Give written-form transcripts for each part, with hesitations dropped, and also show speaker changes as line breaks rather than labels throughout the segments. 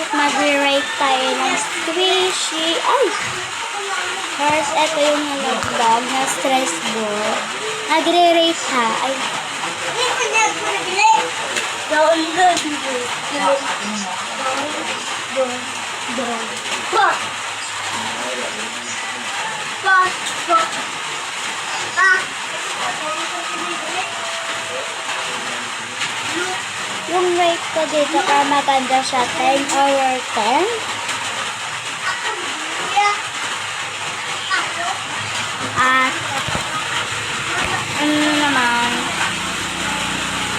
First, mag-rate tayo ng squishy. Ay! First, ito yung nalaglag na stress ball. Nagre-rate ha. Ay. Yung rate ko dito para maganda siya, 10/10. At ano naman,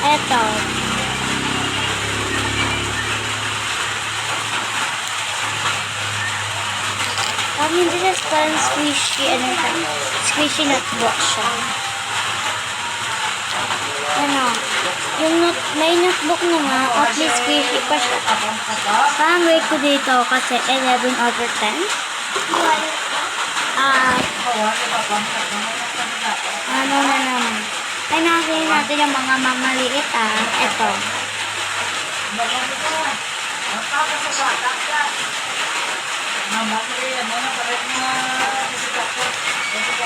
eto. Pag hindi siya parang squishy, squishy notebook siya. Ano, yung may notebook na nga, at least squishy pa siya. Parang rate ko dito kasi 11/10. Ano na naman. Ay, nakasinin natin yung mga mamaliit Ito.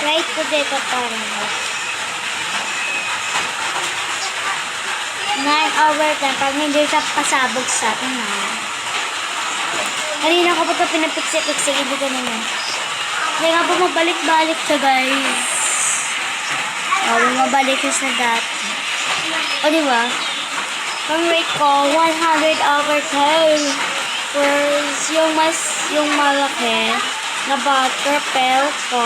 Rate ko dito parang 9/10 pag hindi siya pasabog sa atin Kanina ko pa ito pinapiksik-piksik, hindi ko naman. Kaya nga bumabalik-balik siya, guys. Bumabalik siya sa dati. Diba? Ang rate ko, 100/10. First, yung malaki na butter pen ko.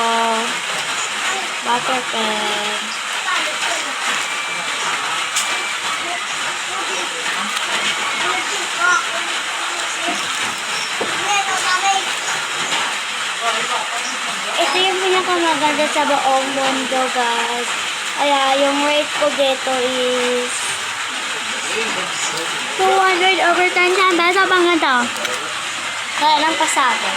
Butter pen. Ito yung pinakamaganda sa buong mundo, guys. Kaya yung rate ko dito is 200/10. Saan sa bang ganito? Kaya lang pasado.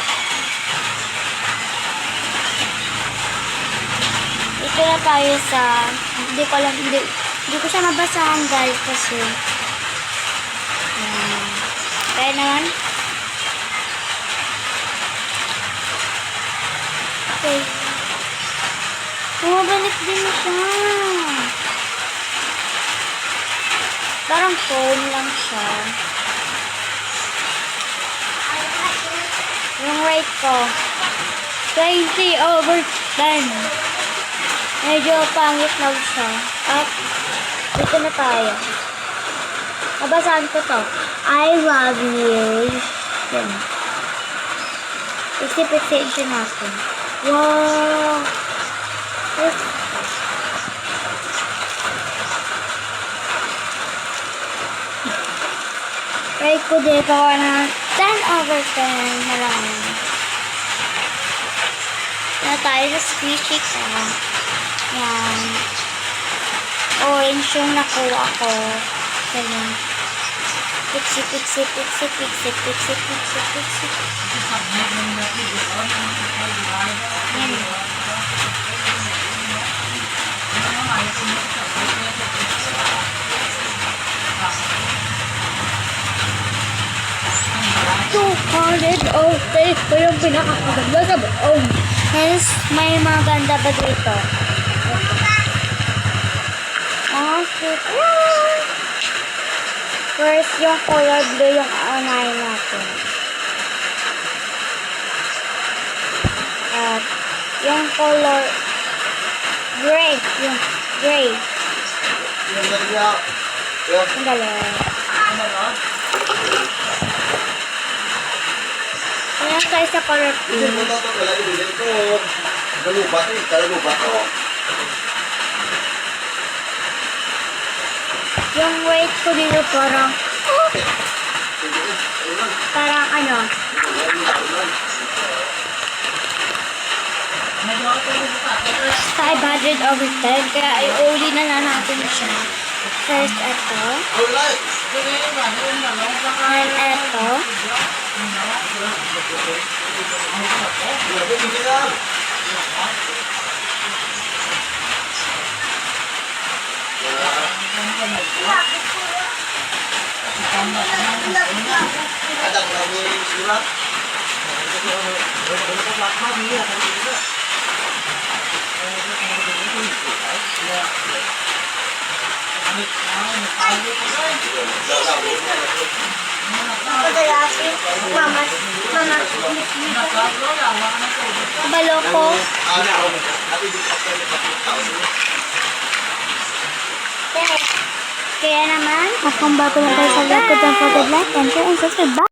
Ito na tayo sa hindi ko siya mabasahan, guys, kasi kaya naman. Okay. Bumabalik din na siya. Parang phone lang siya. Yung rate ko, 20/10. Medyo pangit lang siya. At dito na tayo. Nabasahan ko to. I love you. Yan. Isip-isip natin. Wow! Rate ko dito na 10/10 na lang. Na tayo sa squishy ka. Yan. Orange yung nakuha ko. Ganyan. Pixie. Yan. Ito yung pinakakaganda sa buong. Hence, may maganda ba dito? First, yung color blue yung unahin natin. At yung color gray. Yung gray. Ang galing. Ayan tayo sa color blue. Yung weight ko dito parang ano 500/10 kaya i-uli na natin siya. First ito and ito Mama. Baloko. Kaya naman,
At kung bago lang kayo sa vlog ko, don't forget like and share and subscribe. Bye!